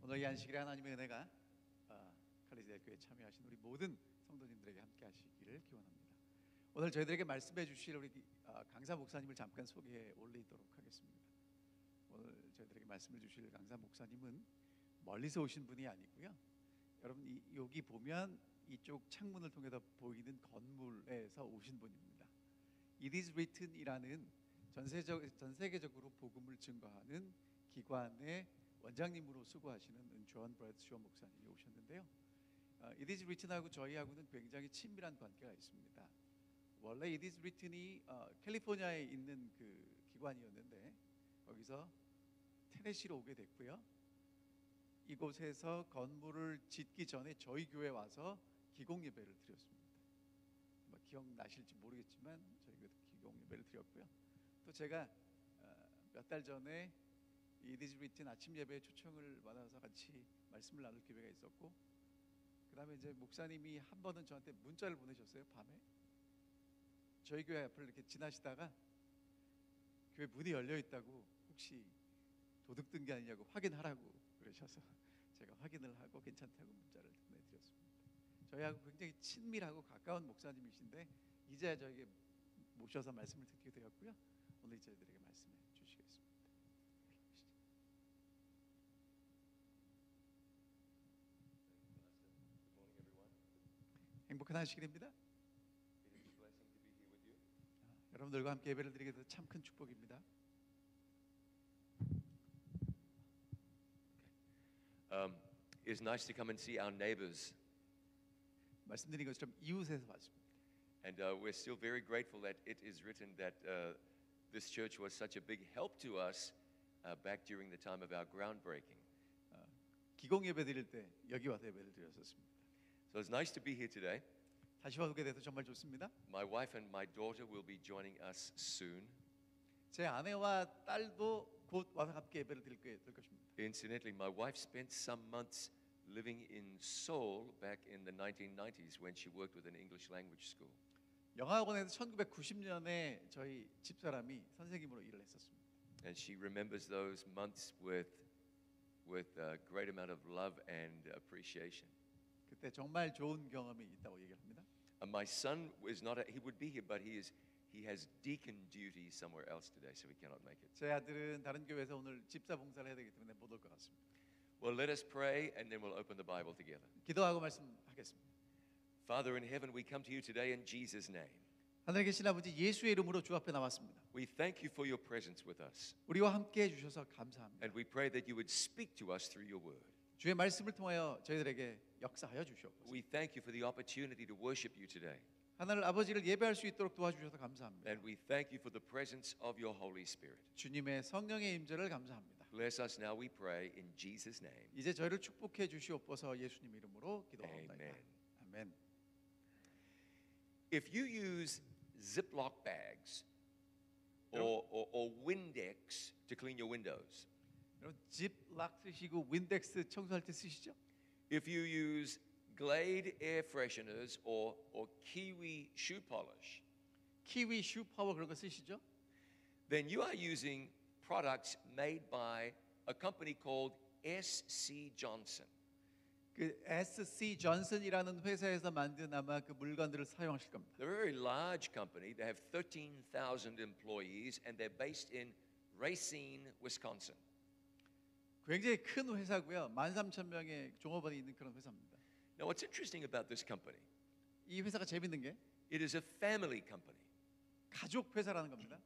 오늘 이 안식일에 하나님의 은혜가 칼리지대교회에 참여하신 우리 모든 성도님들에게 함께 하시기를 기원합니다. 오늘 저희들에게 말씀해 주실 우리 강사 목사님을 잠깐 소개해 올리도록 하겠습니다. 오늘 저희들에게 말씀을 주실 강사 목사님은 멀리서 오신 분이 아니고요. 여러분 여기 보면 이쪽 창문을 통해서 보이는 건물에서 오신 분입니다. It is written이라는 전 세계적으로 복음을 증거하는 기관의 원장님으로 수고하시는 존 브래드쇼 목사님이 오셨는데요. It is written하고 저희하고는 굉장히 친밀한 관계가 있습니다. 원래 It is written이 캘리포니아에 있는 그 기관이었는데 거기서 테네시로 오게 됐고요. 이곳에서 건물을 짓기 전에 저희 교회에 와서 기공 예배를 드렸습니다. 기억나실지 모르겠지만 저희가 기공 예배를 드렸고요. 또 제가 몇 달 전에 It is written 아침 예배에 초청을 받아서 같이 말씀을 나눌 기회가 있었고, 그 다음에 이제 목사님이 한 번은 저한테 문자를 보내셨어요. 밤에 저희 교회 앞을 이렇게 지나시다가 교회 문이 열려 있다고 혹시 도둑 든 게 아니냐고 확인하라고 그러셔서 제가 확인을 하고 괜찮다고 문자를 보내드렸습니다. 저희하고 굉장히 친밀하고 가까운 목사님이신데 이제야 저에게 모셔서 말씀을 듣게 되었고요. 오늘 저희들에게 말씀해 주시겠습니다. 행복한 안식일입니다. 여러분들과 함께 예배를 드리게 돼서 참 큰 축복입니다. It's nice to come and see our neighbors. 말씀드린 것처럼 이웃에서 봤습니다. And we're still very grateful that it is written that this church was such a big help to us back during the time of our groundbreaking. 기공 예배 드릴 때 여기 와서 예배를 드렸었습니다. So it's nice to be here today. 다시 오게 돼서 정말 좋습니다. My wife and my daughter will be joining us soon. 제 아내와 딸도 곧 와서 함께 예배를 드릴 것입니다. Incidentally, my wife spent some months living in Seoul back in the 1990s when she worked with an English language school. 영어학원에서 1990년에 저희 집사람이 선생님으로 일을 했었습니다. And she remembers those months with a great amount of love and appreciation. 그때 정말 좋은 경험이 있다고 얘기를 합니다. My son is not he would be here, but he has deacon duty somewhere else today, so he cannot make it. 제 아들은 다른 교회에서 오늘 집사 봉사를 해야 되기 때문에 못 올 것 같습니다. Well, let us pray and then we'll open the Bible together. 기도하고 말씀하겠습니다. Father in heaven, we come to you today in Jesus' name. 하늘에 계신 아버지, 예수의 이름으로 주 앞에 나왔습니다. We thank you for your presence with us. 우리와 함께 해주셔서 감사합니다. And we pray that you would speak to us through your word. 주의 말씀을 통하여 저희들에게 역사하여 주시옵소서. We thank you for the opportunity to worship you today. 하늘 아버지를 예배할 수 있도록 도와주셔서 감사합니다. And we thank you for the presence of your Holy Spirit. 주님의 성령의 임재를 감사합니다. Bless us now, we pray, in Jesus' name. 이제 저희를 축복해 주시옵소서. 예수님 이름으로 기도합니다. Amen. 아멘. If you use Ziploc bags or Windex to clean your windows, 여러분 집락 쓰시고 윈덱스 청소할 때 쓰시죠? if you use Glade air fresheners or Kiwi shoe polish, 키위 슈 파워 그런 거 쓰시죠? then you are using products made by a company called SC Johnson. 그 SC 존슨이라는 회사에서 만든 아마 그 물건들을 사용하실 겁니다. They're a very large company. They have 13,000 employees and they're based in Racine, Wisconsin. 굉장히 큰 회사고요. 13,000명의 종업원이 있는 그런 회사입니다. Now, what's interesting about this company? 이 회사가 재밌는 게 It is a family company. 가족 회사라는 겁니다.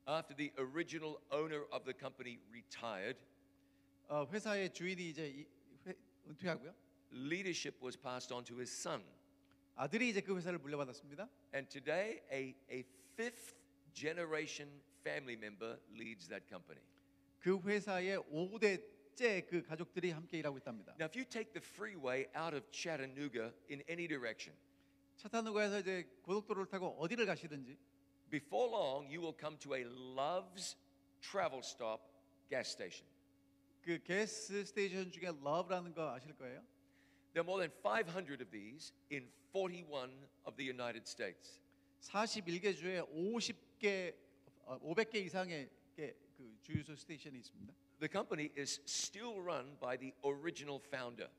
After the original owner of the company retired, 회사의 주인이 이제 은퇴하고요. leadership was passed on to his son. 아들이 이제 그 회사를 물려받았습니다. And today, a fifth generation family member leads that company. 그 회사의 5대째 그 가족들이 함께 일하고 있답니다. Now, if you take the freeway out of Chattanooga in any direction, 차타누가에서 이제 고속도로를 타고 어디를 가시든지 before long, you will come to a Love's travel stop gas station. 그 게스 스테이션 중에 러브라는 거 아실 거예요. There are more than 500 of these in 41 of the United States. 41개 주에 500개 이상의 그 주유소 스테이션이 있습니다. The company is still run by the original founder.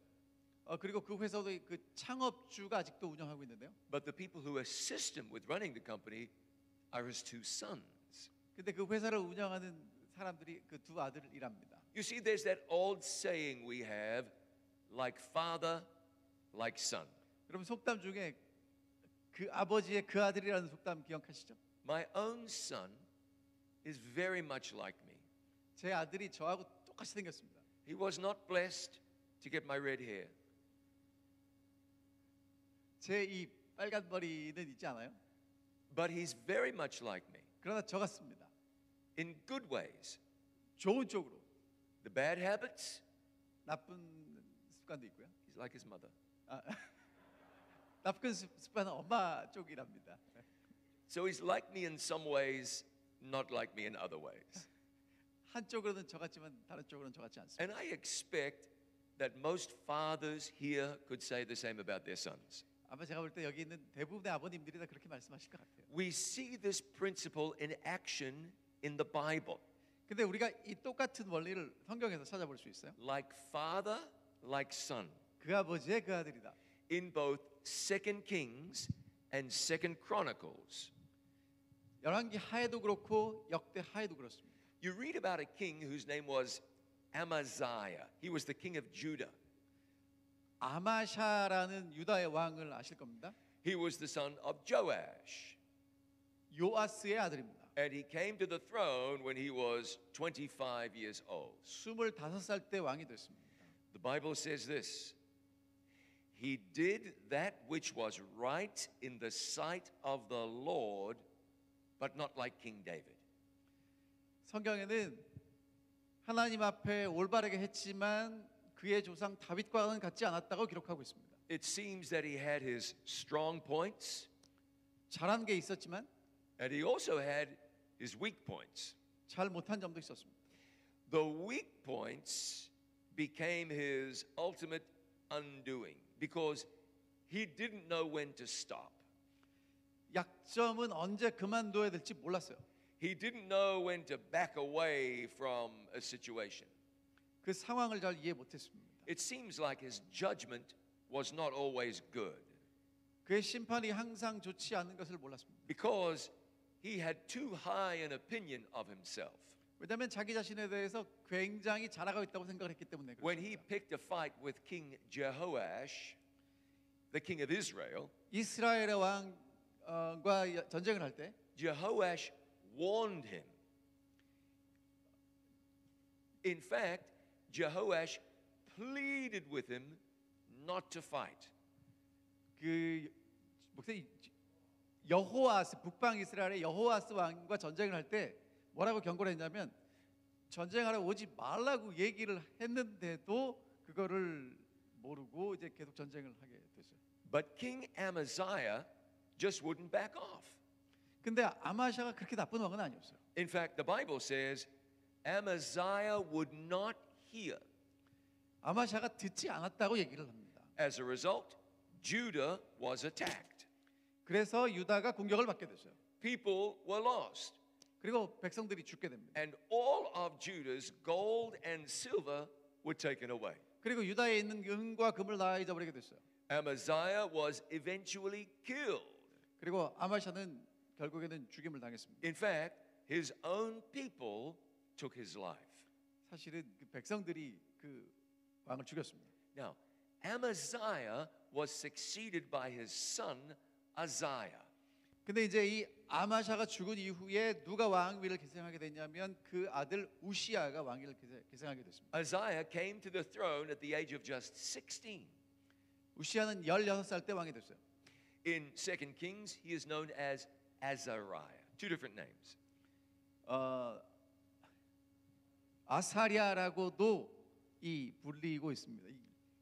그리고 그 회사도 그 창업주가 아직도 운영하고 있는데요. But the people who assist him with running the company are his two sons. 근데 그 회사를 운영하는 사람들이 그 두 아들이랍니다. You see, there's that old saying we have, like father, like son. 여러분 속담 중에 그 아버지의 그 아들이라는 속담 기억하시죠? My own son is very much like me. 제 아들이 저하고 똑같이 생겼습니다. He was not blessed to get my red hair. 제 이 빨간 머리는 있지 않아요? But he's very much like me 그러나 저 같습니다. in good ways. 좋은 쪽으로. The bad habits, 나쁜 습관도 있고요. he's like his mother. 나쁜 습관은 엄마 쪽이랍니다. So he's like me in some ways, not like me in other ways. 한쪽으로는 저 같지만 다른 쪽으로는 저 같지 않습니다. And I expect that most fathers here could say the same about their sons. 아마 제가 볼 때 여기 있는 대부분의 아버님들이 다 그렇게 말씀하실 것 같아요. We see this principle in action in the Bible. 근데 우리가 이 똑같은 원리를 성경에서 찾아볼 수 있어요. Like father, like son. 그 아버지의 그 아들이다. In both 2 Kings and 2 Chronicles. 열왕기 하에도 그렇고 역대 하에도 그렇습니다. You read about a king whose name was Amaziah. He was the king of Judah. 아마샤라는 유다의 왕을 아실 겁니다. He was the son of Joash. 요아스의 아들입니다. And he came to the throne when he was 25 years old. 25살 때 왕이 됐습니다. The Bible says this. He did that which was right in the sight of the Lord, but not like King David. 성경에는 하나님 앞에 올바르게 했지만 그의 조상 다윗과는 같지 않았다고 기록하고 있습니다. It seems that he had his strong points, 잘한 게 있었지만 and he also had his weak points. 잘 못한 점도 있었습니다. The weak points became his ultimate undoing because he didn't know when to stop. 약점은 언제 그만둬야 될지 몰랐어요. He didn't know when to back away from a situation. 그 상황을 잘 이해 못했습니다. It seems like his judgment was not always good 그의 심판이 항상 좋지 않은 것을 몰랐습니다. because he had too high an opinion of himself. 왜냐하면 자기 자신에 대해서 굉장히 잘하고 있다고 생각을 했기 때문에 When he 그렇습니다. picked a fight with King Jehoash, the king of Israel, 이스라엘의 왕과 전쟁을 할 때 Jehoash warned him. In fact, Jehoash pleaded with him not to fight. 그 목사님 여호아스 북방 이스라엘의 여호아스 왕과 전쟁을 할 때 뭐라고 경고를 했냐면 전쟁하러 오지 말라고 얘기를 했는데도 그거를 모르고 이제 계속 전쟁을 하게 됐어요. But King Amaziah just wouldn't back off. 근데 아마샤가 그렇게 나쁜 왕은 아니었어요. In fact, the Bible says Amaziah would not hear. 아마샤가 듣지 않았다고 얘기를 합니다. As a result, Judah was attacked. 그래서 유다가 공격을 받게 됐어요. People were lost. 그리고 백성들이 죽게 됩니다. And all of Judah's gold and silver were taken away. 그리고 유다에 있는 은과 금을 다 잊어버리게 됐어요. Amaziah was eventually killed. 그리고 아마샤는 결국에는 죽임을 당했습니다. In fact, his own people took his life. 사실은 그 백성들이 그 왕을 죽였습니다. Now, Amaziah was succeeded by his son Uzziah. 근데 이제 이 아마샤가 죽은 이후에 누가 왕위를 계승하게 됐냐면 그 아들 우시아가 왕위를 계승하게 됐습니다. Uzziah came to the throne at the age of just 16. 우시아는 16살 때 왕이 됐어요. In 2 Kings, he is known as Azariah. Two different names. 아사랴라고도 이 불리고 있습니다.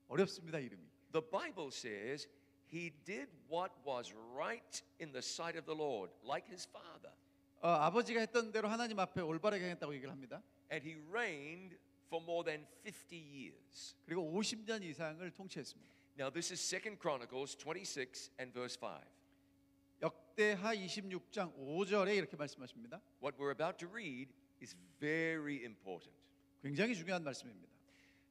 어렵습니다, 이름이. The Bible says he did what was right in the sight of the Lord, like his father. 아버지가 했던 대로 하나님 앞에 올바르게 했다고 얘기를 합니다. And he reigned for more than 50 years. 그리고 50년 이상을 통치했습니다. Now this is 2 Chronicles 26 and verse 5. 역대하 26장 5절에 이렇게 말씀하십니다. What we're about to read is very important. 굉장히 중요한 말씀입니다.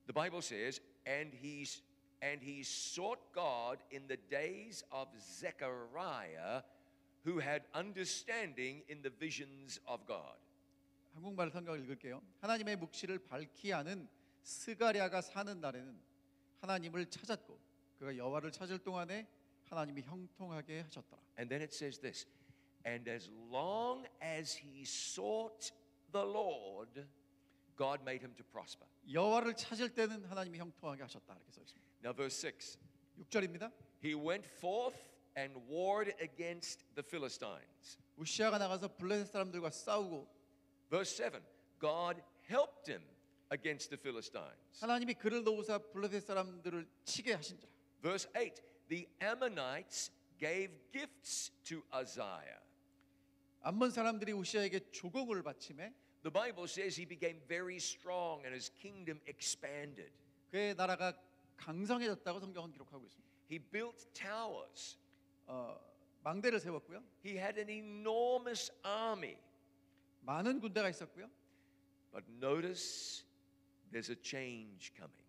The Bible says, and he sought God in the days of Zechariah, who had understanding in the visions of God. 한국말 성경을 읽을게요. 하나님의 묵시를 밝히 아는 스가랴가 사는 날에는 하나님을 찾았고 그가 여호와를 찾을 동안에 하나님이 형통하게 하셨더라. And then it says this, and as long as he sought the Lord, God made him to prosper. 여호와를 찾을 때는 하나님이 형통하게 하셨다. 이렇게 써 있습니다. Now verse 6. 6절입니다. He went forth and warred against the Philistines. 우시아가 나가서 블레셋 사람들과 싸우고 Verse 7. God helped him against the Philistines. 하나님이 그를 도우사 블레셋 사람들을 치게 하신지라. Verse 8. The Ammonites gave gifts to Uzziah. 암몬 사람들이 우시아에게 조공을 바치매 The Bible says he became very strong and his kingdom expanded. 그의 나라가 강성해졌다고 성경은 기록하고 있습니다. He built towers. 망대를 세웠고요. He had an enormous army. 많은 군대가 있었고요. But notice there's a change coming.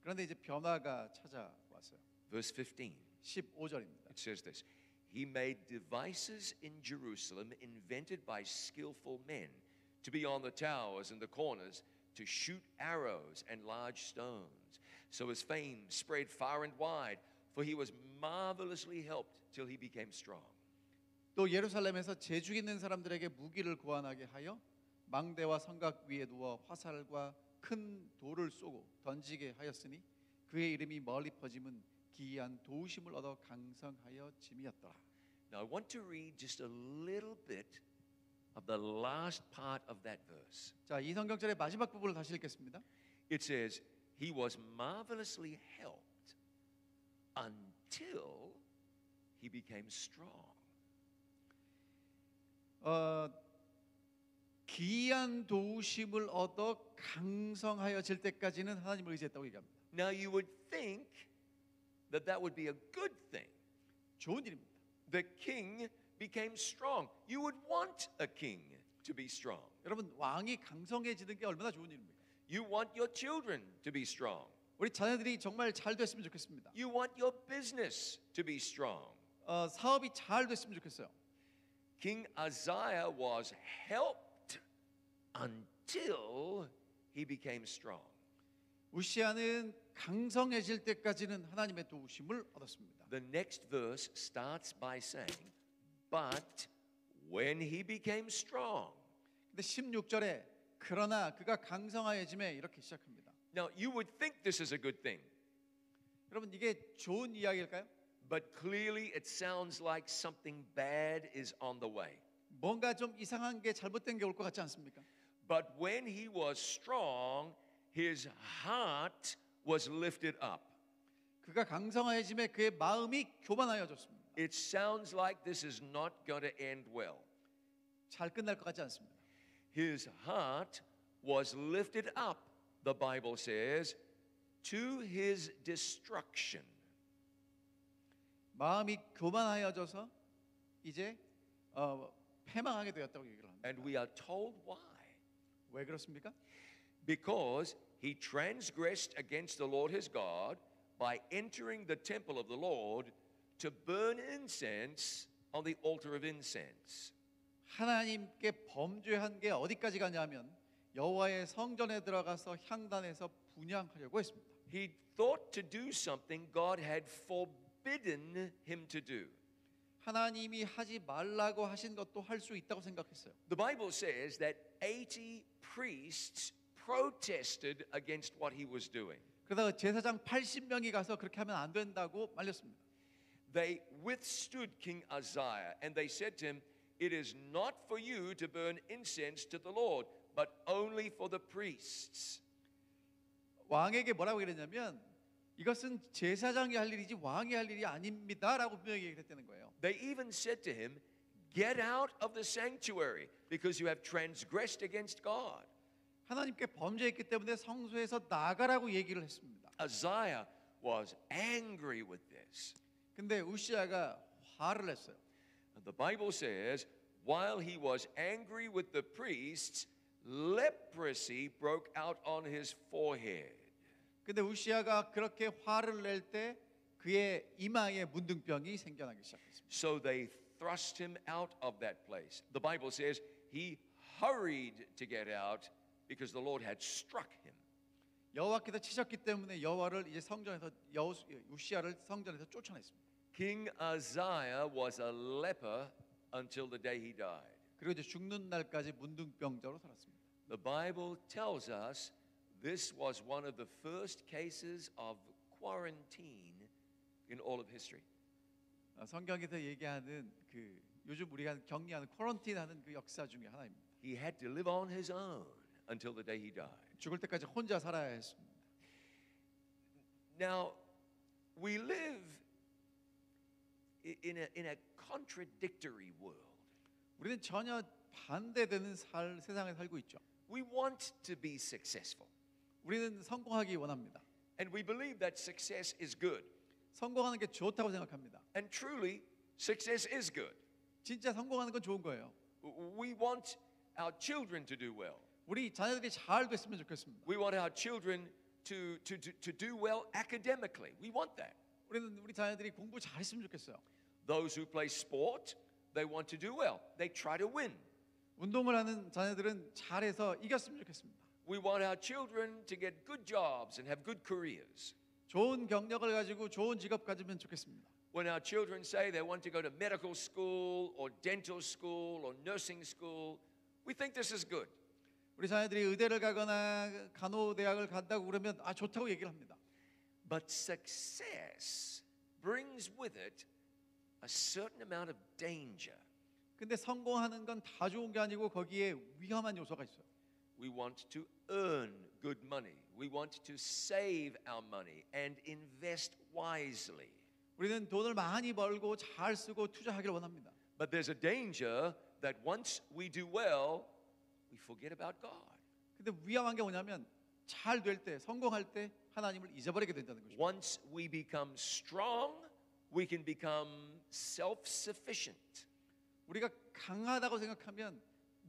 그런데 이제 변화가 찾아왔어요. Verse 15. 15절입니다. It says this. He made devices in Jerusalem invented by skillful men to be on the towers and the corners to shoot arrows and large stones. So his fame spread far and wide, for he was marvelously helped till he became strong. 또 예루살렘에서 재주 있는 사람들에게 무기를 고안하게 하여 망대와 성곽 위에 누워 화살과 큰 돌을 쏘고 던지게 하였으니 그의 이름이 멀리 퍼짐은 기이한 도우심을 얻어 강성하여 짐이었더라. Now I want to read just a little bit of the last part of that verse. 자, 이 성경절의 마지막 부분을 다시 읽겠습니다. It says, he was marvelously helped until he became strong. 기이한 도우심을 얻어 강성하여질 때까지는 하나님을 의지했다고 얘기합니다. Now you would think that would be a good thing. 좋은 일입니다. The king became strong. You would want a king to be strong. 여러분, 왕이 강성해지는 게 얼마나 좋은 일입니까? You want your children to be strong. 우리 자녀들이 정말 잘 됐으면 좋겠습니다. You want your business to be strong. 사업이 잘 됐으면 좋겠어요. King Uzziah was helped until he became strong. 우시아는 강성해질 때까지는 하나님의 도우심을 얻었습니다. The next verse starts by saying, but when he became strong. 근데 16절에 그러나 그가 강성하여짐에 이렇게 시작합니다. Now you would think this is a good thing. 여러분, 이게 좋은 이야기일까요? But clearly it sounds like something bad is on the way. 뭔가 좀 이상한 게 잘못된 게 올 것 같지 않습니까? But when he was strong, his heart was lifted up. 그가 강성하여짐에 그의 마음이 교만하여졌습니다. It sounds like this is not going to end well. 잘 끝날 것 같지 않습니다. His heart was lifted up, the Bible says, to his destruction. 마음이 교만하여져서 이제 패망하게 되었다고 얘기를 합니다. And we are told why. 왜 그렇습니까? Because he transgressed against the Lord his God by entering the temple of the Lord to burn incense on the altar of incense. 하나님께 범죄한 게 어디까지 가냐면 여호와의 성전에 들어가서 향단에서 분향하려고 했습니다. He thought to do something God had forbidden him to do. 하나님이 하지 말라고 하신 것도 할 수 있다고 생각했어요. The Bible says that 80 priests protested against what he was doing. 그러다가 제사장 80명이 가서 그렇게 하면 안 된다고 말렸습니다. They withstood King Uzziah and they said to him, "It is not for you to burn incense to the Lord, but only for the priests." 왕에게 뭐라고 그랬냐면 이것은 제사장이 할 일이지 왕이 할 일이 아닙니다라고 분명히 얘기했다는 거예요. They even said to him, "Get out of the sanctuary because you have transgressed against God." 하나님께 범죄했기 때문에 성소에서 나가라고 얘기를 했습니다. Uzziah was angry with this. 근데 우시아가 화를 냈어요. And the Bible says, while he was angry with the priests, leprosy broke out on his forehead. 근데 우시아가 그렇게 화를 낼 때 그의 이마에 문둥병이 생겨나기 시작했습니다. So they thrust him out of that place. The Bible says he hurried to get out because the Lord had struck him. 여호와께서 치셨기 때문에 여호와를 이제 성전에서 우시아를 성전에서 쫓아냈습니다. King Uzziah was a leper until the day he died. 그리고 이제 죽는 날까지 문둥병자로 살았습니다. The Bible tells us this was one of the first cases of quarantine in all of history. 성경에서 얘기하는 그 요즘 우리가 격리하는 쿼런틴하는 그 역사 중에 하나입니다. He had to live on his own until the day he died. 죽을 때까지 혼자 살아야 했습니다. Now, we live in a contradictory world. 우리는 전혀 반대되는 세상에 살고 있죠. We want to be successful, 우리는 성공하기 원합니다. and we believe that success is good. 성공하는 게 좋다고 생각합니다. And truly, success is good. 진짜 성공하는 건 좋은 거예요. We want our children to do well. 우리 자녀들이 잘 됐으면 좋겠습니다. We want our children to do well academically. We want that. 우리 자녀들이 공부 잘했으면 좋겠어요. Those who play sport, they want to do well. They try to win. 운동을 하는 자녀들은 잘해서 이겼으면 좋겠습니다. We want our children to get good jobs and have good careers. 좋은 경력을 가지고 좋은 직업 가지면 좋겠습니다. When our children say they want to go to medical school or dental school or nursing school, we think this is good. 우리 자녀들이 의대를 가거나 간호대학을 간다고 그러면 좋다고 얘기를 합니다. But success brings with it a certain amount of danger. 근데 성공하는 건 다 좋은 게 아니고 거기에 위험한 요소가 있어요. We want to earn good money. We want to save our money and invest wisely. 우리는 돈을 많이 벌고 잘 쓰고 투자하기를 원합니다. But there's a danger that once we do well, we forget about God. 근데 위험한 게 뭐냐면 잘 될 때, 성공할 때 하나님을 잊어버리게 된다는 것입니다. Once we become strong, we can become self-sufficient. 우리가 강하다고 생각하면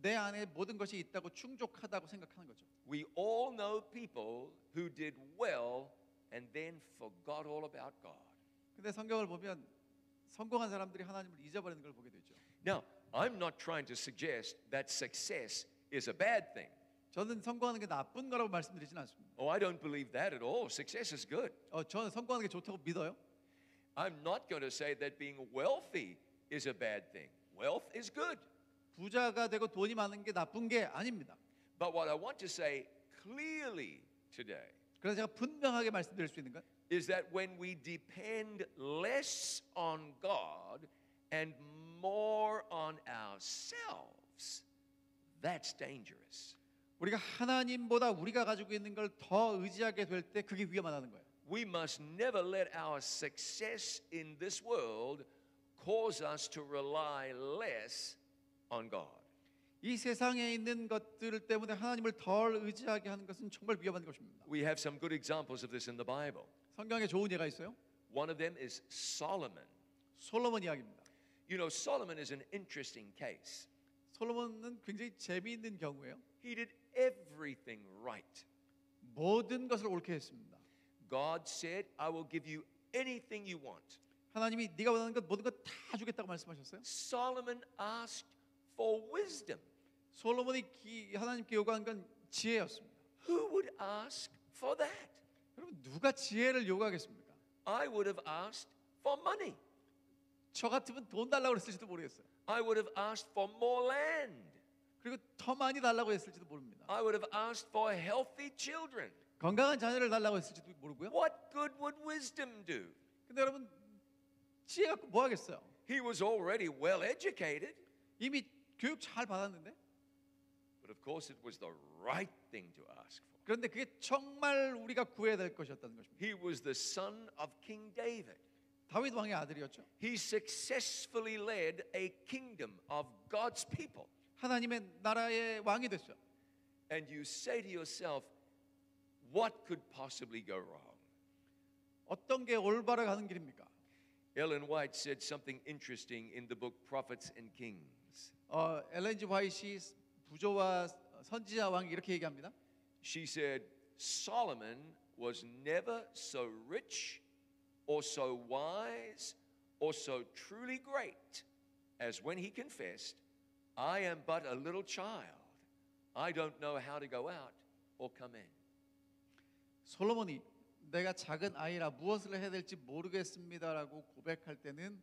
내 안에 모든 것이 있다고 충족하다고 생각하는 거죠. We all know people who did well and then forgot all about God. 근데 성경을 보면 성공한 사람들이 하나님을 잊어버리는 걸 보게 되죠. Now, I'm not trying to suggest that success is a bad thing. 저는 성공하는 게 나쁜 거라고 말씀드리진 않습니다. Oh, I don't believe that at all. Success is good. 저는 성공하는 게 좋다고 믿어요. I'm not going to say that being wealthy is a bad thing. Wealth is good. 부자가 되고 돈이 많은 게 나쁜 게 아닙니다. But what I want to say clearly today 그래서 제가 분명하게 말씀드릴 수 있는 건 is that when we depend less on God and more on ourselves, that's dangerous. 우리가 하나님보다 우리가 가지고 있는 걸 더 의지하게 될 때 그게 위험하다는 거예요. We must never let our success in this world cause us to rely less on God. 이 세상에 있는 것들 때문에 하나님을 덜 의지하게 하는 것은 정말 위험한 것입니다. We have some good examples of this in the Bible. 성경에 좋은 예가 있어요. One of them is Solomon. 솔로몬 이야기입니다. You know, Solomon is an interesting case. 솔로몬은 굉장히 재미있는 경우예요. He did everything right. 모든 것을 옳게 했습니다. God said, I will give you anything you want. 하나님이 네가 원하는 것 모든 것 다 주겠다고 말씀하셨어요. Solomon asked for wisdom. 솔로몬이 하나님께 요구한 건 지혜였습니다. Who would ask for that? 여러분 누가 지혜를 요구하겠습니까? I would have asked for money. 저 같으면 돈 달라고 그랬을지도 모르겠어요. I would have asked for more land. 그리고 더 많이 달라고 했을지도 모릅니다. I would have asked for healthy children. 건강한 자녀를 달라고 했을지도 모르고요. What good would wisdom do? 근데 여러분 지혜 갖고 뭐 하겠어요? He was already well educated. 이미 교육 잘 받았는데. But of course it was the right thing to ask for. 그런데 그게 정말 우리가 구해야 될 것이었다는 것입니다. He was the son of King David. 다윗 왕의 아들이었죠. He successfully led a kingdom of God's people. 하나님의 나라의 왕이 됐죠. And you say to yourself, what could possibly go wrong? 어떤 게 올바로 가는 길입니까? Ellen White said something interesting in the book Prophets and Kings. 엘렌 지 화이트이 부조와 선지자 왕이 이렇게 얘기합니다. She said, Solomon was never so rich or so wise or so truly great as when he confessed, I am but a little child. I don't know how to go out or come in. 솔로몬이 내가 작은 아이라 무엇을 해야 될지 모르겠습니다라고 고백할 때는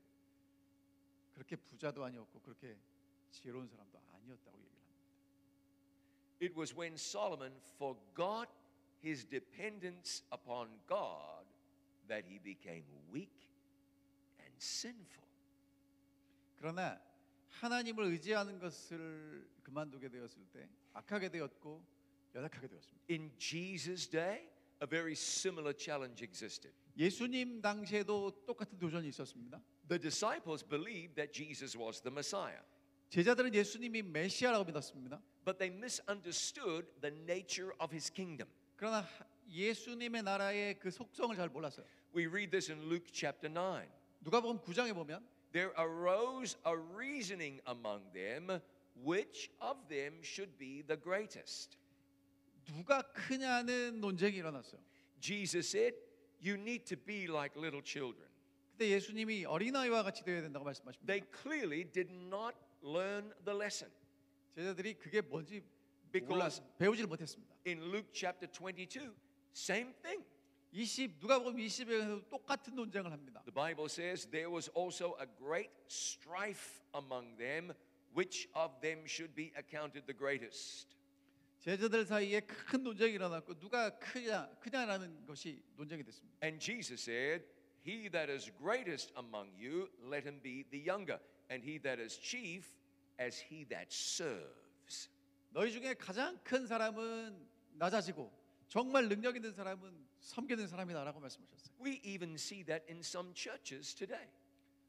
그렇게 부자도 아니었고 그렇게 지혜로운 사람도 아니었다고 얘기를 합니다. It was when Solomon forgot his dependence upon God that he became weak and sinful. 그러나 하나님을 의지하는 것을 그만두게 되었을 때 악하게 되었고 연약하게 되었습니다. In Jesus' day, a very similar challenge existed. 예수님 당시에도 똑같은 도전이 있었습니다. The disciples believed that Jesus was the Messiah, 제자들은 예수님이 메시아라고 믿었습니다. but they misunderstood the nature of his kingdom. 그러나 예수님의 나라의 그 속성을 잘 몰랐어요. We read this in Luke chapter 9. 누가복음 9장에 보면 There arose a reasoning among them, which of them should be the greatest. 누가 크냐는 논쟁이 일어났어요. Jesus said, You need to be like little children. 근데 예수님이 어린아이와 같이 되어야 된다고 말씀하십니다. They clearly did not learn the lesson. 제자들이 그게 뭔지 Because 배우지를 못했습니다. in Luke chapter 22, same thing. 누가복음 20에서 똑같은 논쟁을 합니다. The Bible says there was also a great strife among them, which of them should be accounted the greatest. 제자들 사이에 큰 논쟁이 일어났고 누가 크냐라는 것이 논쟁이 됐습니다. And Jesus said, He that is greatest among you, let him be the younger, and he that is chief, as he that serves. 너희 중에 가장 큰 사람은 낮아지고 정말 능력 있는 사람은 섬기는 사람이다라고 말씀하셨어요. We even see that in some churches today.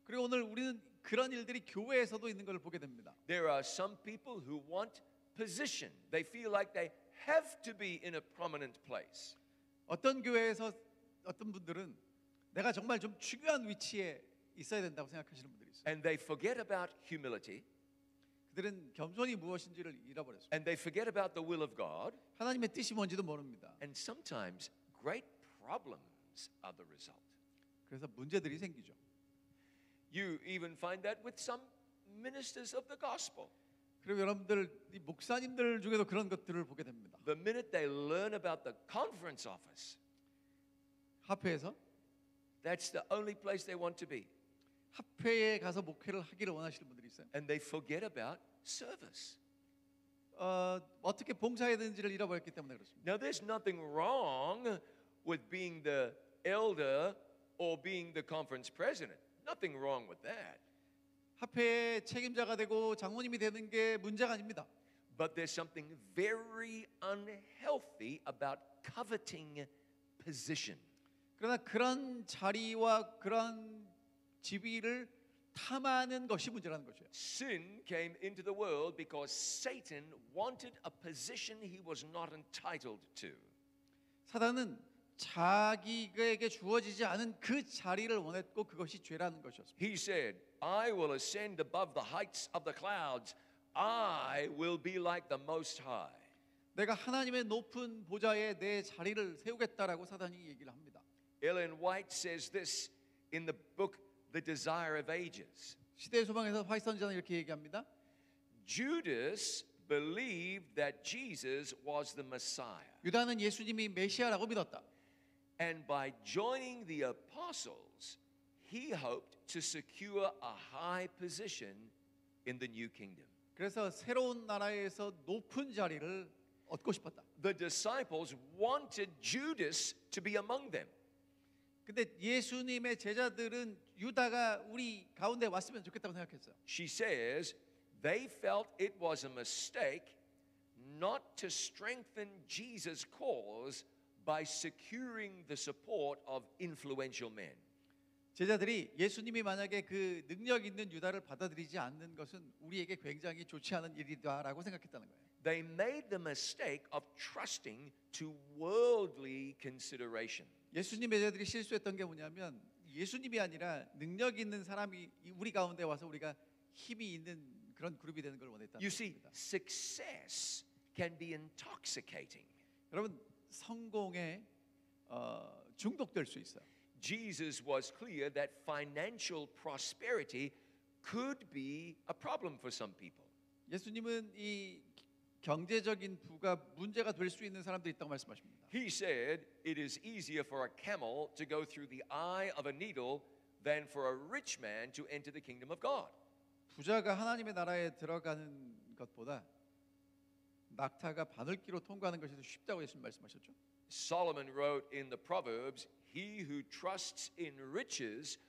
그리고 오늘 우리는 그런 일들이 교회에서도 있는 걸 보게 됩니다. There are some people who want position. They feel like they have to be in a prominent place. 어떤 교회에서 어떤 분들은 내가 정말 좀 중요한 위치에 있어야 된다고 생각하시는 분들이 있어요. And they forget about humility. 그들은 겸손이 무엇인지를 잃어버렸어요. And they forget about the will of God. 하나님의 뜻이 뭔지도 모릅니다. And sometimes great problems are the result. 그래서 문제들이 생기죠. You even find that with some ministers of the gospel. 그리고 여러분들 이 목사님들 중에도 그런 것들을 보게 됩니다. The minute they learn about the conference office, 합회에서 that's the only place they want to be. 합회에 가서 목회를 하기를 원하시는 분들이 있어요. And they forget about service. 어떻게 봉사해야 되는지를 잃어버렸기 때문에 그렇습니다. Now, there's nothing wrong with being the elder or being the conference president. Nothing wrong with that. 합회의 책임자가 되고 장모님이 되는 게 문제가 아닙니다. But there's something very unhealthy about coveting position. 그러나 그런 자리와 그런 지위를 탐하는 것이 문제라는 것이에요. Sin came into the world because Satan wanted a position he was not entitled to. 사단은 자기에게 주어지지 않은 그 자리를 원했고 그것이 죄라는 것이었습니다. He said, I will ascend above the heights of the clouds. I will be like the Most High. 내가 하나님의 높은 보좌에 내 자리를 세우겠다라고 사단이 얘기를 합니다. Ellen White says this in the book The Desire of Ages. 시대의 소망에서 화이트 선지자는 이렇게 얘기합니다. Judas believed that Jesus was the Messiah. 유다는 예수님이 메시아라고 믿었다. And by joining the apostles, he hoped to secure a high position in the new kingdom. 그래서 새로운 나라에서 높은 자리를 얻고 싶었다. The disciples wanted Judas to be among them. 근데 예수님의 제자들은 유다가 우리 가운데 왔으면 좋겠다고 생각했어요. She says they felt it was a mistake not to strengthen Jesus' cause by securing the support of influential men. 제자들이 예수님이 만약에 그 능력 있는 유다를 받아들이지 않는 것은 우리에게 굉장히 좋지 않은 일이다라고 생각했다는 거예요. They made the mistake of trusting to worldly consideration. 예수님의 제자들이 실수했던 게 뭐냐면 예수님이 아니라 능력 있는 사람이 우리 가운데 와서 우리가 힘이 있는 그런 그룹이 되는 걸 원했다는 You see, 겁니다. success can be intoxicating. 여러분 성공에 중독될 수 있어요. Jesus was clear that financial prosperity could be a problem for some people. 예수님은 이 경제적인 부가 문제가 될 수 있는 사람들이 있다고 말씀하십니다. He said it is easier for a camel to go through the eye of a needle than for a rich man to enter the kingdom of God. 부자가 하나님의 나라에 들어가는 것보다 낙타가 바늘기로 통과하는 것이 더 쉽다고 예수님 말씀하셨죠. Solomon wrote in the Proverbs, he who trusts in riches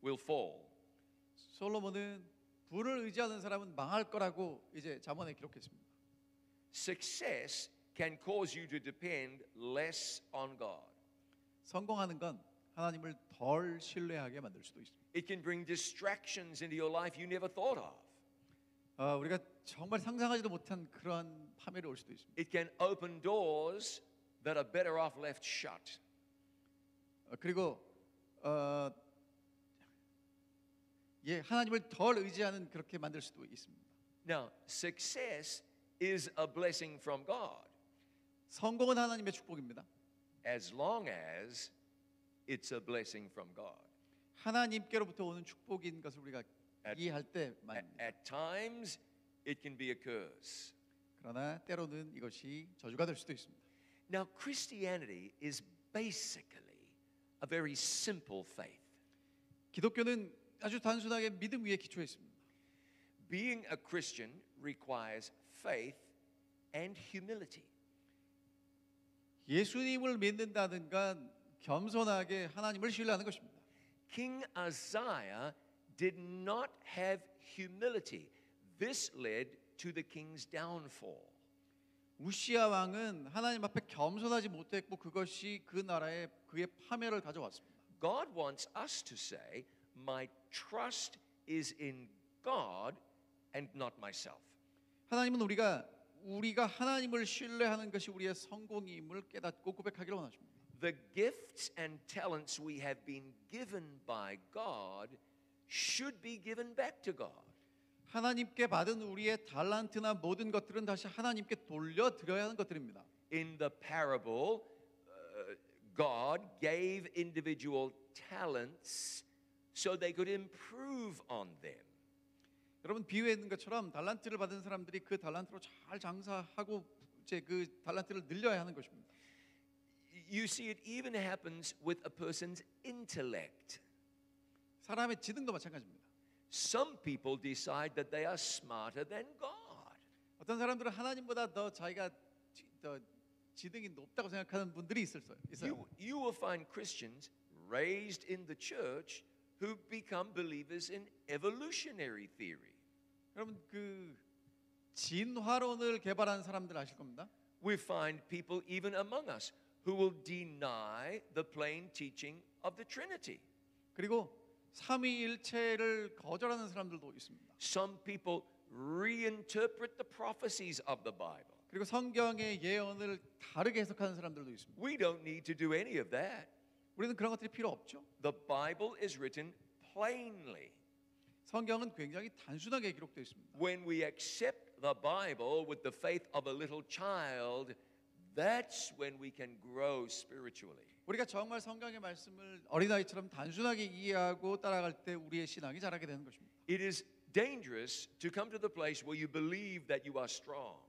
will fall. 솔로몬은 부를 의지하는 사람은 망할 거라고 이제 잠언에 기록했습니다. Success can cause you to depend less on God. 성공하는 건 하나님을 덜 신뢰하게 만들 수도 있습니다. It can bring distractions into your life you never thought of. 우리가 정말 상상하지도 못한 그러한 파멸이 올 수도 있습니다. It can open doors that are better off left shut. 그리고 하나님을 덜 의지하는 그렇게 만들 수도 있습니다. Now, success is a blessing from God 성공은 하나님의 축복입니다. as long as it's a blessing from God. 하나님께로부터 오는 축복인 것을 우리가 이해할 때만입니다. At times, it can be a curse. 그러나 때로는 이것이 저주가 될 수도 있습니다. Now, Christianity is basically a very simple faith. 기독교는 아주 단순하게 믿음 위에 기초해 있습니다. Being a Christian requires faith and humility. 예수님을 믿는다는 건 겸손하게 하나님을 신뢰하는 것입니다. King Uzziah did not have humility. This led to the king's downfall. 우시야 왕은 하나님 앞에 겸손하지 못했고 그것이 그 나라의 그의 파멸을 가져왔습니다. God wants us to say, my trust is in God and not myself. 하나님은 우리가 하나님을 신뢰하는 것이 우리의 성공임을 깨닫고 고백하기를 원하십니다. The gifts and talents we have been given by God should be given back to God. 하나님께 받은 우리의 달란트나 모든 것들은 다시 하나님께 돌려드려야 하는 것들입니다. In the parable, God gave individual talents so they could improve on them. 여러분 비유에 있는 것처럼 달란트를 받은 사람들이 그 달란트로 잘 장사하고 이제 그 달란트를 늘려야 하는 것입니다. You see, it even happens with a person's intellect. 사람의 지능도 마찬가지입니다. Some people decide that they are smarter than God. 어떤 사람들은 하나님보다 더 자기가 더 지능이 높다고 생각하는 분들이 있어요. You will find Christians raised in the church who become believers in evolutionary theory. 여러분 그 진화론을 개발한 사람들 아실 겁니다. We find people even among us who will deny the plain teaching of the Trinity. 그리고 삼위일체를 거절하는 사람들도 있습니다. Some people reinterpret the prophecies of the Bible. 그리고 성경의 예언을 다르게 해석하는 사람들도 있습니다. We don't need to do any of that. 우리는 그런 것들이 필요 없죠. The Bible is written plainly. 성경은 굉장히 단순하게 기록되어 있습니다. When we accept the Bible with the faith of a little child, that's when we can grow spiritually. 우리가 정말 성경의 말씀을 어린아이처럼 단순하게 이해하고 따라갈 때 우리의 신앙이 자라게 되는 것입니다. It is dangerous to come to the place where you believe that you are strong.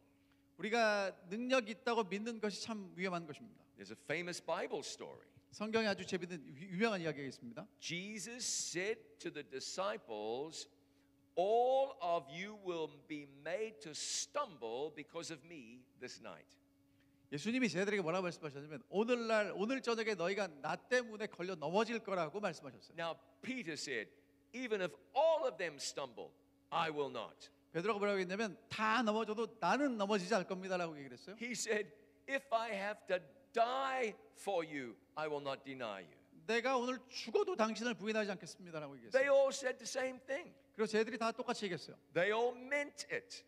우리가 능력이 있다고 믿는 것이 참 위험한 것입니다. There's a famous Bible story. 성경에 아주 재밌는 유명한 이야기가 있습니다. Jesus said to the disciples, all of you will be made to stumble because of me this night. 예수님이 제자들에게 뭐라고 말씀하셨냐면 오늘 저녁에 너희가 나 때문에 걸려 넘어질 거라고 말씀하셨어요. Now Peter said, even if all of them stumble, I will not. 베드로가 뭐라고 했냐면 다 넘어져도 나는 넘어지지 않을 겁니다라고 얘기를 했어요. He said, if I have to die for you, I will not deny you. 내가 오늘 죽어도 당신을 부인하지 않겠습니다라고 They 얘기했어요. all said the same thing. 그리고 쟤들이 다 똑같이 얘기했어요. They all meant it.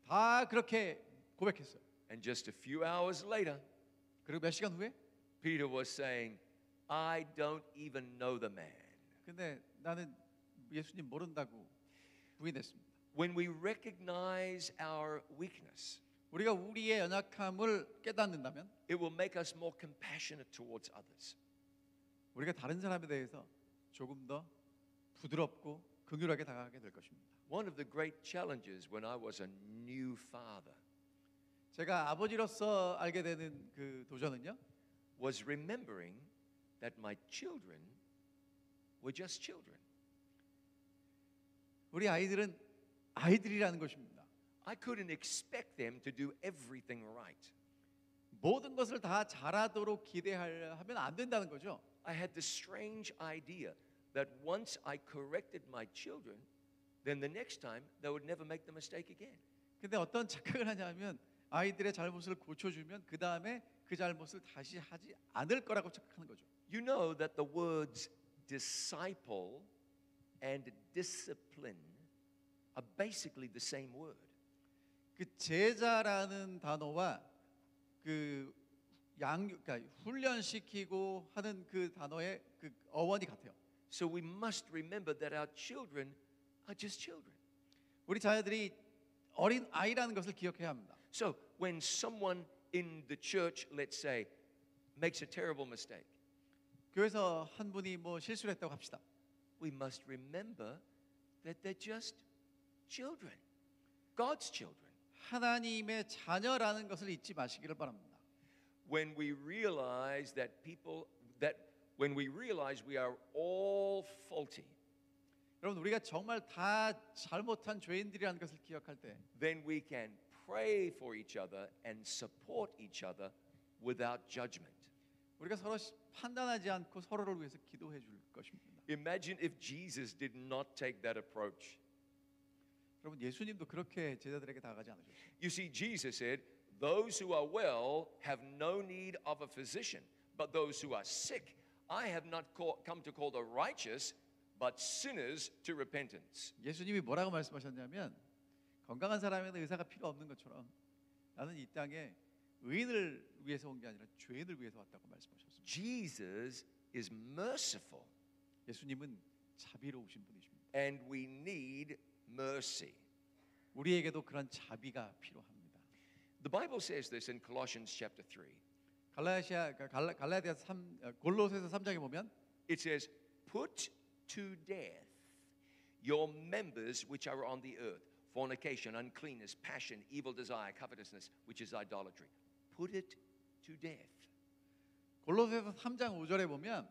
다 그렇게 고백했어요. And just a few hours later, 그리고 몇 시간 후에 Peter was saying, I don't even know the man. 근데 나는 예수님 모른다고 부인했습니다. when we recognize our weakness, 우리가 우리의 연약함을 깨닫는다면 it will make us more compassionate towards others. 우리가 다른 사람에 대해서 조금 더 부드럽고 긍휼하게 다가가게 될 것입니다. One of the great challenges when I was a new father 제가 아버지로서 알게 되는 그 도전은요. was remembering that my children were just children. 우리 아이들은 아이들이라는 것입니다. I couldn't expect them to do everything right. 모든 것을 다 잘하도록 기대하면 안 된다는 거죠. I had this strange idea that once I corrected my children, then the next time they would never make the mistake again. 근데 어떤 착각을 하냐면 아이들의 잘못을 고쳐주면 그 다음에 그 잘못을 다시 하지 않을 거라고 착각하는 거죠. You know that the words disciple and discipline are basically the same word. 그 제자라는 단어와 그 그러니까 훈련시키고 하는 그 단어의 그 어원이 같아요. So we must remember that our children are just children. 우리 자녀들이 어린 아이라는 것을 기억해야 합니다. So when someone in the church, let's say, makes a terrible mistake, 교회에서 한 분이 뭐 실수를 했다고 합시다. we must remember that they're just children, God's children. 하나님의 자녀라는 것을 잊지 마시기를 바랍니다. When we realize when we realize we are all faulty, 여러분 우리가 정말 다 잘못한 죄인들이라는 것을 기억할 때 then we can pray for each other and support each other without judgment. 우리가 서로 판단하지 않고 서로를 위해서 기도해 줄 것입니다. Imagine if Jesus did not take that approach. 여러분 예수님도 그렇게 제자들에게 다가가지 않으셨어요. You see, Jesus said, "Those who are well have no need of a physician, but those who are sick, I have not come to call the righteous, but sinners to repentance." 예수님이 뭐라고 말씀하셨냐면 건강한 사람에는 의사가 필요 없는 것처럼 나는 이 땅에 의인을 위해서 온 게 아니라 죄인을 위해서 왔다고 말씀하셨습니다. Jesus is merciful, 예수님은 자비로우신 분이십니다. and we need mercy. 우리에게도 그런 자비가 필요합니다. The Bible says this in Colossians chapter 3. 갈라디아서 골로새서 3장에 보면 It says, "Put to death your members which are on the earth, fornication, uncleanness, passion, evil desire, covetousness, which is idolatry. Put it to death." 골로새서 3장 5절에 보면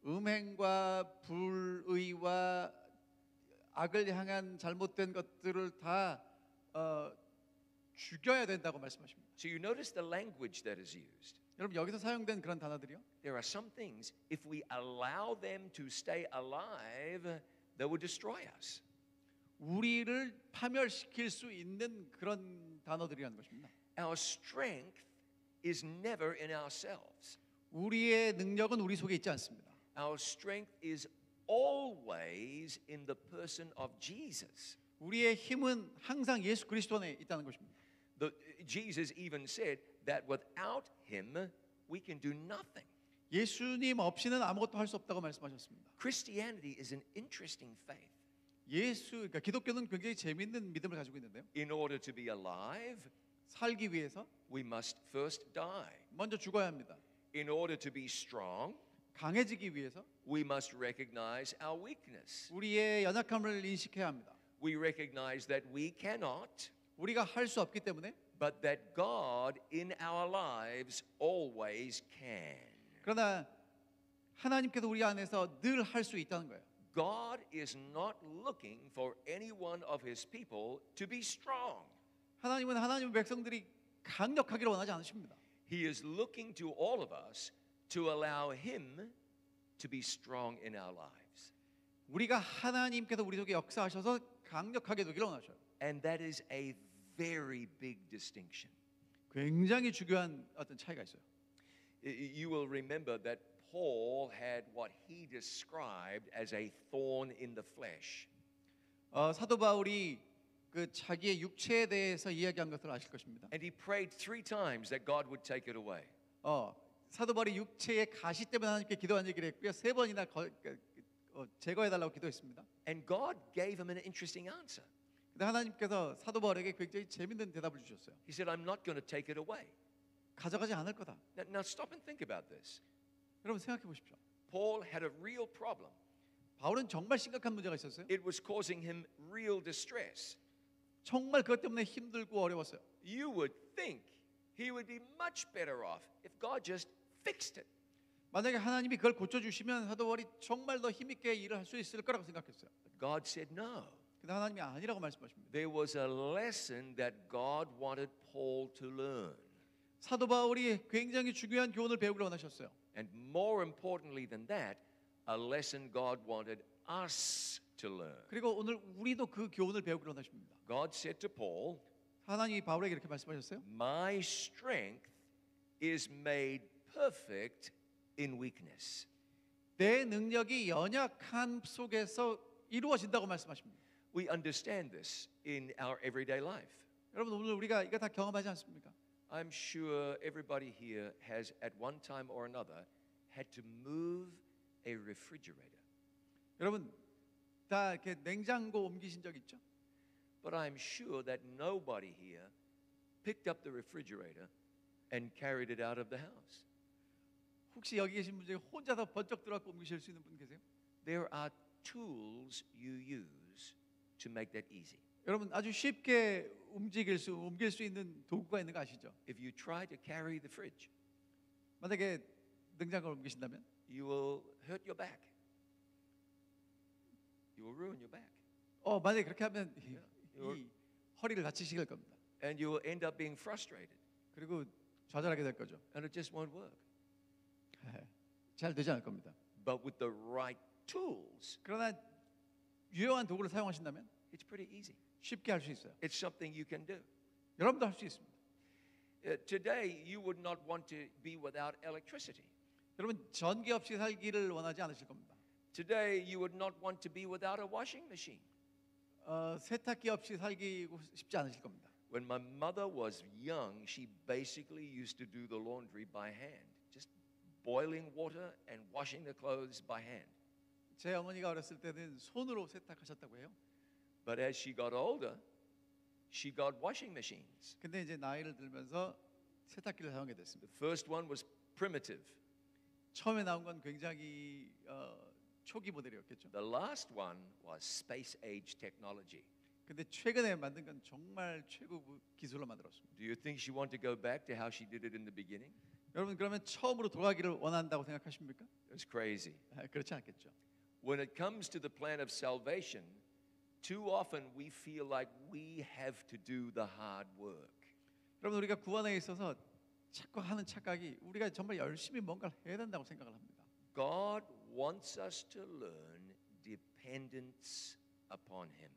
음행과 불의와 악을 향한 잘못된 것들을 다 죽여야 된다고 말씀하십니다. So you notice the language that is used. 여러분 여기서 사용된 그런 단어들이요. There are some things, if we allow them to stay alive, they will destroy us. 우리를 파멸시킬 수 있는 그런 단어들이라는 것입니다. Our strength is never in ourselves. 우리의 능력은 우리 속에 있지 않습니다. Our strength is always in the person of Jesus. 우리의 힘은 항상 예수 그리스도 안에 있다는 것입니다. Jesus even said that without him we can do nothing. 예수님 없이는 아무것도 할 수 없다고 말씀하셨습니다. Christianity is an interesting faith. 그러니까 기독교는 굉장히 재미있는 믿음을 가지고 있는데요. In order to be alive, 살기 위해서 we must first die. 먼저 죽어야 합니다. In order to be strong, 강해지기 위해서 we must recognize our weakness. 우리의 연약함을 인식해야 합니다. We recognize that we cannot, 우리가 할 수 없기 때문에 but that God in our lives always can. 그러나 하나님께서 우리 안에서 늘 할 수 있다는 거예요. God is not looking for any one of his people to be strong. 하나님은 하나님의 백성들이 강력하기를 원하지 않으십니다. He is looking to all of us to allow him to be strong in our lives. 우리가 하나님께서 우리 속에 역사하셔서 강력하게 되기를 원하셔요. And that is a very big distinction. 굉장히 중요한 어떤 차이가 있어요. You will remember that Paul had what he described as a thorn in the flesh. 사도 바울이 그 자기의 육체에 대해서 이야기한 것을 아실 것입니다. And he prayed 3 times that God would take it away. 사도 바울이 육체의 가시 때문에 하나님께 기도한 얘기를 했고요. 3번이나 제거해 달라고 기도했습니다. And God gave him an interesting answer. 근데 하나님께서 사도 바울에게 굉장히 재밌는 대답을 주셨어요. He said, I'm not going to take it away. 가져가지 않을 거다. Now stop and think about this. 여러분 생각해 보십시오. Paul had a real problem. 바울은 정말 심각한 문제가 있었어요. It was causing him real distress. 정말 그것 때문에 힘들고 어려웠어요. You would think he would be much better off if God just fixed it. 만약에 하나님이 그걸 고쳐주시면 사도 바울이 정말 더 힘있게 일을 할 수 있을 거라고 생각했어요. But God said no. 근데 하나님이 아니라고 말씀하십니다. There was a lesson that God wanted Paul to learn. 사도 바울이 굉장히 중요한 교훈을 배우기를 원하셨어요. And more importantly than that, a lesson God wanted us to learn. 그리고 오늘 우리도 그 교훈을 배우기를 원하십니다. God said to Paul, 하나님이 바울에게 이렇게 말씀하셨어요. My strength is made perfect in weakness. 내 능력이 연약함 속에서 이루어진다고 말씀하십니다. We understand this in our everyday life. 여러분 오늘 우리가 이거 다 경험하지 않습니까? I'm sure everybody here has at one time or another had to move a refrigerator. 여러분 다 이렇게 냉장고 옮기신 적 있죠? But I'm sure that nobody here picked up the refrigerator and carried it out of the house. 혹시 여기 계신 분 중에 혼자서 번쩍 들어가고 옮기실 수 있는 분 계세요? There are tools you use to make that easy. 여러분 아주 쉽게 옮길 수 있는 도구가 있는 거 아시죠? If you try to carry the fridge, 만약에 냉장고를 옮기신다면 you will hurt your back. You will ruin your back. 만약에 그렇게 하면 이 you're- 허리를 다치실 겁니다. And you will end up being frustrated. 그리고 좌절하게 될 거죠. And it just won't work. 잘 되지 않을 겁니다. But with the right tools, 그러나 유용한 도구를 사용하신다면 it's pretty easy. 쉽게 할 수 있어요. It's something you can do. 여러분도 할 수 있습니다. Today, you would not want to be without electricity. 여러분 전기 없이 살기를 원하지 않으실 겁니다. Today, you would not want to be without a washing machine. 세탁기 없이 살기 쉽지 않으실 겁니다. When my mother was young, she basically used to do the laundry by hand, just boiling water and washing the clothes by hand. 제 어머니가 어렸을 때는 손으로 세탁하셨다고 해요. But as she got older, she got washing machines. 근데 이제 나이를 들면서 세탁기를 사용하게 됐습니다. The first one was primitive. 처음에 나온 건 굉장히 초기 모델이었겠죠. The last one was space age technology. 근데 최근에 만든 건 정말 최고 기술로 만들었습니다. Do you think she wanted to go back to how she did it in the beginning? 여러분 그러면 처음으로 돌아가기를 원한다고 생각하십니까? It was crazy. 그렇지 않겠죠. When it comes to the plan of salvation, too often we feel like we have to do the hard work. 여러분 우리가 구원에 있어서 자꾸 하는 착각이 우리가 정말 열심히 뭔가를 해야 된다고 생각을 합니다. God wants us to learn dependence upon Him.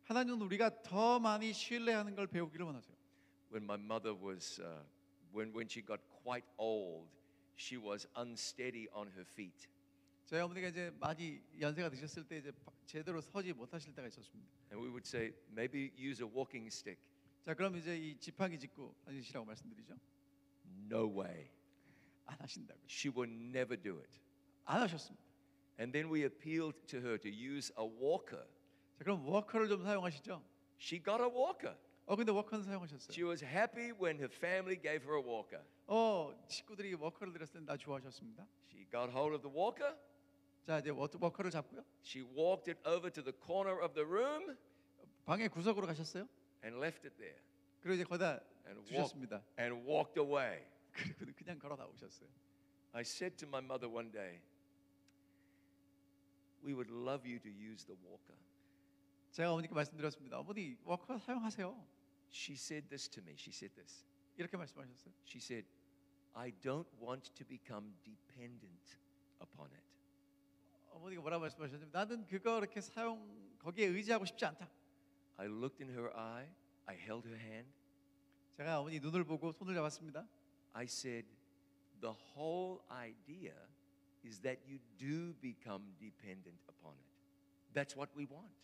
하나님은 우리가 더 많이 신뢰하는 걸 배우기를 원하세요. When my mother was, when she got quite old, she was unsteady on her feet. 저희 어머니가 이제 많이 연세가 드셨을 때 이제 제대로 서지 못하실 때가 있었습니다. And we would say, maybe use a walking stick. 자, 그럼 이제 이 지팡이 짚고 다니시라고 말씀드리죠. No way. 안 하신다고. She would never do it. 안 하셨습니다. And then we appealed to her to use a walker. 자, 그럼 워커를 좀 사용하시죠. She got a walker. 근데 워커는 사용하셨어요. She was happy when her family gave her a walker. 식구들이 워커를 드렸을 때 나 좋아하셨습니다. She got hold of the walker. 자, 이제 워커를 잡고요. She walked it over to the corner of the room 방의 구석으로 가셨어요. and left it there 그리고 이제 거기다 and walked, 두셨습니다. and walked away. 그리고 그냥 걸어 나오셨어요. I said to my mother one day, we would love you to use the walker. 제가 어머니께 말씀드렸습니다. 어머니 워커 사용하세요. She said this to me. She said this. 이렇게 말씀하셨어요. She said, I don't want to become dependent upon it. 어머니가 뭐라고 말씀하셨냐면 나는 그거 이렇게 거기에 의지하고 싶지 않다. I looked in her eye. I held her hand. 제가 어머니 눈을 보고 손을 잡았습니다. I said, the whole idea is that you do become dependent upon it. That's what we want.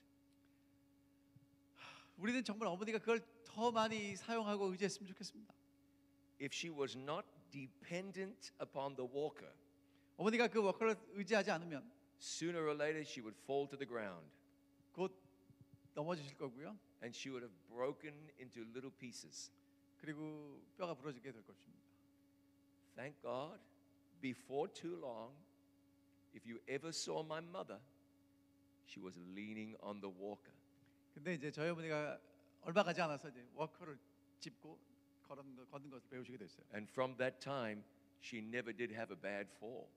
우리는 정말 어머니가 그걸 더 많이 사용하고 의지했으면 좋겠습니다. If she was not dependent upon the walker, 어머니가 그 워커를 의지하지 않으면 sooner or later she would fall to the ground. 곧 넘어지실 거고요. and she would have broken into little pieces. 그리고 뼈가 부러지게 될 것입니다. Thank God, before too long, if you ever saw my mother, she was leaning on the walker. 근데 이제 저희 어머니가 얼마 가지 않아서 이제 워커를 짚고 걷는 것을 배우시게 됐어요. And from that time, she never did have a bad fall.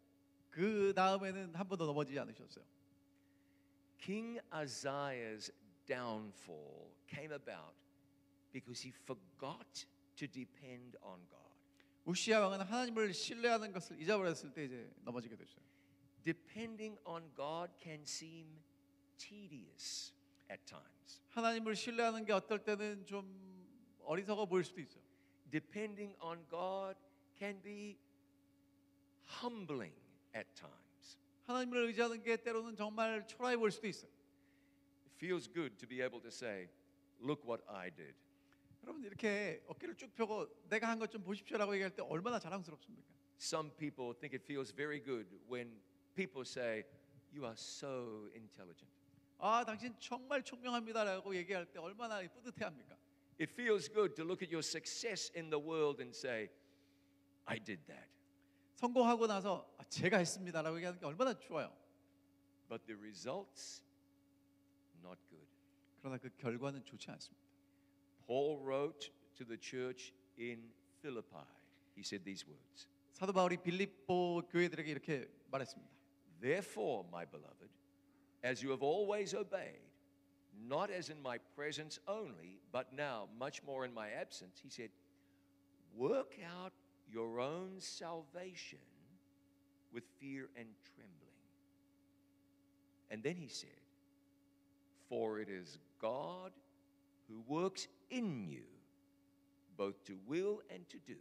그 다음에는 한 번도 넘어지지 않으셨어요. King Uzziah's downfall came about because he forgot to depend on God. 우시야 왕은 하나님을 신뢰하는 것을 잊어버렸을 때 이제 넘어지게 됐어요. Depending on God can seem tedious at times. 하나님을 신뢰하는 게 어떨 때는 좀 어리석어 보일 수도 있어요. Depending on God can be humbling at times. 하나님을 의지하는 게 때로는 정말 초라해 보일 수도 있어요. It feels good to be able to say, look what I did. 여러분 이렇게 어깨를 쭉 펴고 내가 한 것 좀 보십시오라고 얘기할 때 얼마나 자랑스럽습니까? Some people think it feels very good when people say, you are so intelligent. 아, 당신 정말 총명합니다라고 얘기할 때 얼마나 뿌듯해합니까? It feels good to look at your success in the world and say, I did that. 성공하고 나서 아, 제가 했습니다라고 얘기하는 게 얼마나 좋아요. But the results, not good. 그러나 그 결과는 좋지 않습니다. Paul wrote to the church in Philippi. He said these words. 사도 바울이 빌립보 교회들에게 이렇게 말했습니다. Therefore, my beloved, as you have always obeyed, not as in my presence only, but now much more in my absence, he said, work out your own salvation with fear and trembling. And then he said, for it is God who works in you both to will and to do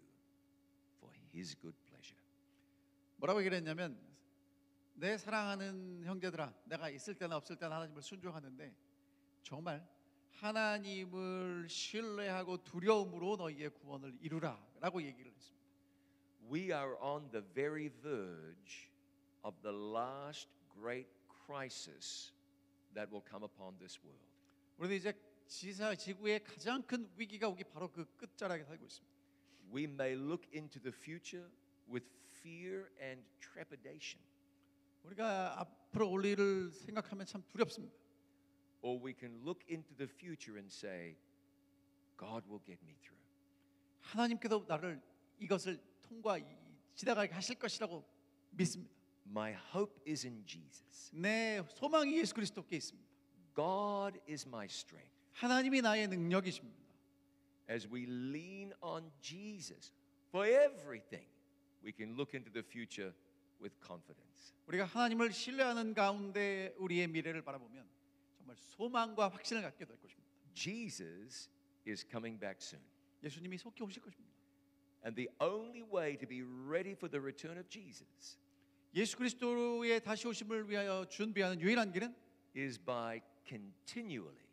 for his good pleasure. 뭐라고 얘기를 했냐면 내 사랑하는 형제들아 내가 있을 때나 없을 때나 하나님을 순종하는데 정말 하나님을 신뢰하고 두려움으로 너희의 구원을 이루라라고 얘기를 했습니다. We are on the very verge of the last great crisis that will come upon this world. 우리는 이제 지구의 가장 큰 위기가 오기 바로 그 끝자락에 살고 있습니다. We may look into the future with fear and trepidation, 우리가 앞으로 올 일을 생각하면 참 두렵습니다. or we can look into the future and say, God will get me through. 하나님께서 나를 이것을 지나가게 하실 것이라고 믿습니다. My hope is in Jesus. 내 소망이 예수 그리스도께 있습니다. God is my strength. 하나님이 나의 능력이십니다. As we lean on Jesus for everything, we can look into the future with confidence. 우리가 하나님을 신뢰하는 가운데 우리의 미래를 바라보면 정말 소망과 확신을 갖게 될 것입니다. Jesus is coming back soon. 예수님이 속히 오실 것입니다. And the only way to be ready for the return of Jesus 예수 그리스도의 다시 오심을 위하여 준비하는 유일한 길은 is by continually,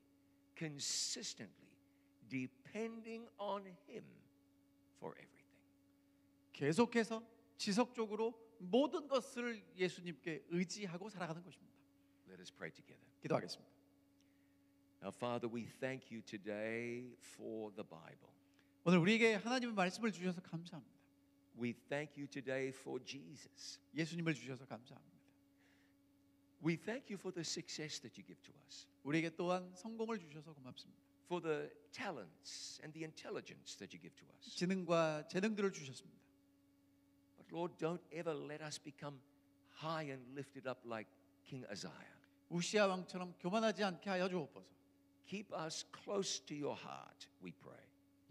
consistently depending on Him for everything. 계속해서 지속적으로 모든 것을 예수님께 의지하고 살아가는 것입니다. Let us pray together. 기도하겠습니다. Our Father, we thank you today for the Bible. 오늘 우리에게 하나님의 말씀을 주셔서 감사합니다. We thank you today for Jesus. 예수님을 주셔서 감사합니다. We thank you for the success that you give to us, 우리에게 또한 성공을 주셔서 고맙습니다. for the talents and the intelligence that you give to us. 지능과 재능들을 주셨습니다. But Lord, don't ever let us become high and lifted up like King Uzziah. 우시아 왕처럼 교만하지 않게 하여 주옵소서. Keep us close to your heart, we pray.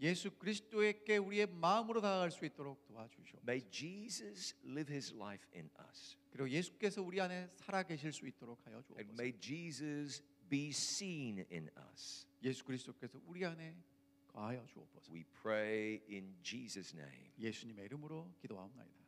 예수 그리스도에게 우리의 마음으로 다가갈 수 있도록 도와주시옵소서. May Jesus live his life in us. 그리고 예수께서 우리 안에 살아 계실 수 있도록 하여 And 주옵소서. may Jesus be seen in us. 예수 그리스도께서 우리 안에 거하여 주옵소서. We pray in Jesus' name. 예수님의 이름으로 기도하옵나이다.